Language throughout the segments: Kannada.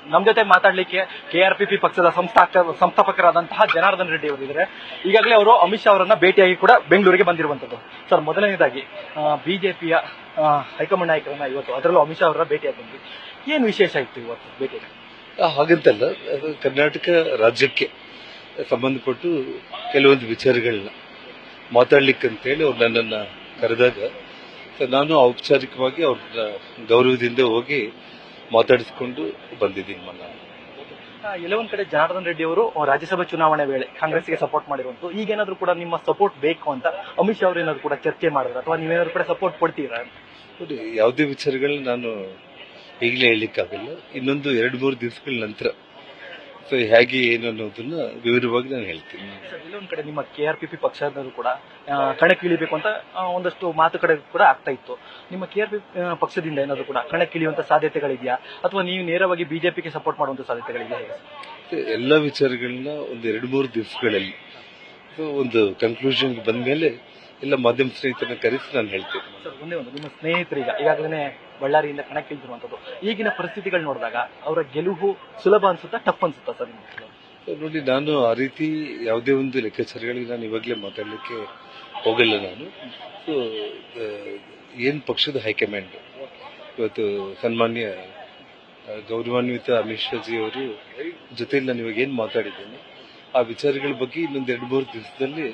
ನಮ್ಮ ಜೊತೆ ಮಾತಾಡ್ಲಿಕ್ಕೆ ಕೆಆರ್ಪಿಪಿ ಪಕ್ಷದ ಸಂಸ್ಥಾಪಕರಾದಂತಹ ಜನಾರ್ದನ್ ರೆಡ್ಡಿ ಅವರು ಇದ್ದಾರೆ. ಈಗಾಗಲೇ ಅವರು ಅಮಿತ್ ಶಾ ಅವರನ್ನ ಭೇಟಿಯಾಗಿ ಕೂಡ ಬೆಂಗಳೂರಿಗೆ ಬಂದಿರುವಂತದ್ದು. ಸರ್, ಮೊದಲನೇದಾಗಿ ಬಿಜೆಪಿಯ ಹೈಕಮಾಂಡ್ ನಾಯಕರನ್ನ ಇವತ್ತು, ಅದರಲ್ಲೂ ಅಮಿತ್ ಶಾ ಅವರ ಭೇಟಿಯಾಗಿ ಬಂದ್ವಿ. ಏನು ವಿಶೇಷ ಇತ್ತು ಇವತ್ತು ಭೇಟಿ? ಹಾಗಂತಲ್ಲ, ಅದು ಕರ್ನಾಟಕ ರಾಜ್ಯಕ್ಕೆ ಸಂಬಂಧಪಟ್ಟು ಕೆಲವೊಂದು ವಿಚಾರಗಳನ್ನ ಮಾತಾಡ್ಲಿಕ್ಕಂತೇಳಿ ಅವ್ರು ನನ್ನನ್ನು ಕರೆದಾಗ ನಾನು ಔಪಚಾರಿಕವಾಗಿ ಅವ್ರನ್ನ ಗೌರವದಿಂದ ಹೋಗಿ ಮಾತಾಡಿಸ್ಕೊಂಡು ಬಂದಿದ್ದೀನಿ. ಎಲ್ಲ ಒಂದ್ ಕಡೆ ಜನಾರ್ದನ್ ರೆಡ್ಡಿ ಅವರು ರಾಜ್ಯಸಭಾ ಚುನಾವಣೆ ವೇಳೆ ಕಾಂಗ್ರೆಸ್ಗೆ ಸಪೋರ್ಟ್ ಮಾಡಿರುವಂತದ್ದು. ಈಗೇನಾದ್ರೂ ಕೂಡ ನಿಮ್ಮ ಸಪೋರ್ಟ್ ಬೇಕು ಅಂತ ಅಮಿತ್ ಶಾ ಅವರು ಏನಾದ್ರು ಕೂಡ ಚರ್ಚೆ ಮಾಡಿದ್ರೆ, ಅಥವಾ ನೀವೇನಾದ್ರು ಕೂಡ ಸಪೋರ್ಟ್ ಕೊಡ್ತೀರಾ? ನೋಡಿ, ಯಾವುದೇ ವಿಚಾರಗಳನ್ನ ನಾನು ಈಗಲೇ ಹೇಳಲಿಕ್ಕಾಗಲ್ಲ. ಇನ್ನೊಂದು 2-3 ದಿವಸಗಳ ನಂತರ ಹೇಗೆ ಏನು ಅನ್ನೋದನ್ನ ವಿವರವಾಗಿ ನಾನು ಹೇಳ್ತೀನಿ. ಇಲ್ಲೊಂದ್ ಕಡೆ ನಿಮ್ಮ ಕೆಆರ್ಪಿಪಿ ಪಕ್ಷದವರು ಕೂಡ ಕಣಕ್ಕಿಳಿಬೇಕು ಅಂತ ಒಂದಷ್ಟು ಮಾತುಕತೆ ಕೂಡ ಆಗ್ತಾ ಇತ್ತು. ನಿಮ್ಮ ಕೆಆರ್ಪಿ ಪಕ್ಷದಿಂದ ಏನಾದ್ರು ಕೂಡ ಕಣಕ್ಕಿಳಿಯುವಂತ ಸಾಧ್ಯತೆಗಳಿದೆಯಾ, ಅಥವಾ ನೀವು ನೇರವಾಗಿ ಬಿಜೆಪಿಗೆ ಸಪೋರ್ಟ್ ಮಾಡುವಂತ ಸಾಧ್ಯತೆಗಳಿದೆಯಾ? ಎಲ್ಲ ವಿಚಾರಗಳನ್ನ ಒಂದು 2-3 ದಿವಸಗಳಲ್ಲಿ ಒಂದು ಕನ್ಕ್ಲೂಷನ್ಗೆ ಬಂದ ಮೇಲೆ ಎಲ್ಲ ಮಾಧ್ಯಮ ಸ್ನೇಹಿತರನ್ನ ಕರೆಸಿ ನಾನು ಹೇಳ್ತೇನೆ. ಸರ್, ಒಂದೇ ಒಂದು, ನಿಮ್ಮ ಸ್ನೇಹಿತರಿಗೆ ಈಗಾಗಲೇ ಬಳ್ಳಾರಿಯಿಂದ ಕಣಕ್ಕಿಳಿದಿರುವಂತದ್ದು, ಈಗಿನ ಪರಿಸ್ಥಿತಿಗಳು ನೋಡಿದಾಗ ಅವರ ಗೆಲುವು ಸುಲಭ ಅನ್ಸುತ್ತಾ, ಟಫ್ ಅನ್ಸುತ್ತಾ ಸರ್? ನೋಡಿ, ನಾನು ಆ ರೀತಿ ಯಾವುದೇ ಒಂದು ಲೆಕ್ಕಾಚಾರಗಳಿಗೆ ನಾನು ಇವಾಗಲೇ ಮಾತಾಡಲಿಕ್ಕೆ ಹೋಗಲ್ಲ. ನಾನು ಏನು ಪಕ್ಷದ ಹೈಕಮಾಂಡ್ ಇವತ್ತು ಸನ್ಮಾನ್ಯ ಗೌರವಾನ್ವಿತ ಅಮಿತ್ ಶಾ ಜಿ ಅವರು ಜೊತೆಯಲ್ಲಿ ನಾನು ಇವಾಗ ಏನು ಮಾತಾಡಿದ್ದೇನೆ ಆ ವಿಚಾರಗಳ ಬಗ್ಗೆ ಇನ್ನೊಂದು 2-3 ದಿವಸದಲ್ಲಿ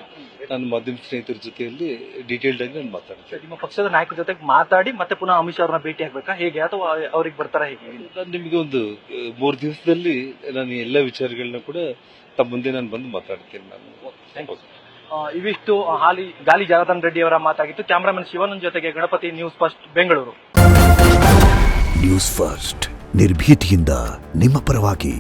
ನಾನು ಮಾಧ್ಯಮ ಸ್ನೇಹಿತರ ಜೊತೆಯಲ್ಲಿ ಡೀಟೇಲ್ಡ್ ಆಗಿ ನಾನು ಮಾತಾಡ್ತೇನೆ. ನಿಮ್ಮ ಪಕ್ಷದ ನಾಯಕರ ಜೊತೆ ಮಾತಾಡಿ ಮತ್ತೆ ಪುನಃ ಅಮಿತ್ ಶಾ ಅವ್ರನ್ನ ಭೇಟಿ ಆಗ್ಬೇಕಾ ಹೇಗೆ, ಅಥವಾ ಅವ್ರಿಗೆ ಬರ್ತಾರಾ ಹೇಗೆ? ನಾನು ನಿಮಗೆ ಒಂದು 3 ದಿವಸದಲ್ಲಿ ನಾನು ಎಲ್ಲ ವಿಚಾರಗಳನ್ನ ಕೂಡ ತಮ್ಮ ಮುಂದೆ ನಾನು ಬಂದು ಮಾತಾಡ್ತೇನೆ. ನಾನು ಇವಿಷ್ಟು ಗಾಲಿ ಜನಾರ್ದನ್ ರೆಡ್ಡಿ ಅವರ ಮಾತಾಗಿತ್ತು. ಕ್ಯಾಮರಾಮನ್ ಶಿವನನ್ ಜೊತೆಗೆ Ganapati, news first Bengaluru. News first ನಿರ್ಭೀತಿಯಿಂದ ನಿಮ್ಮ ಪರವಾಗಿ.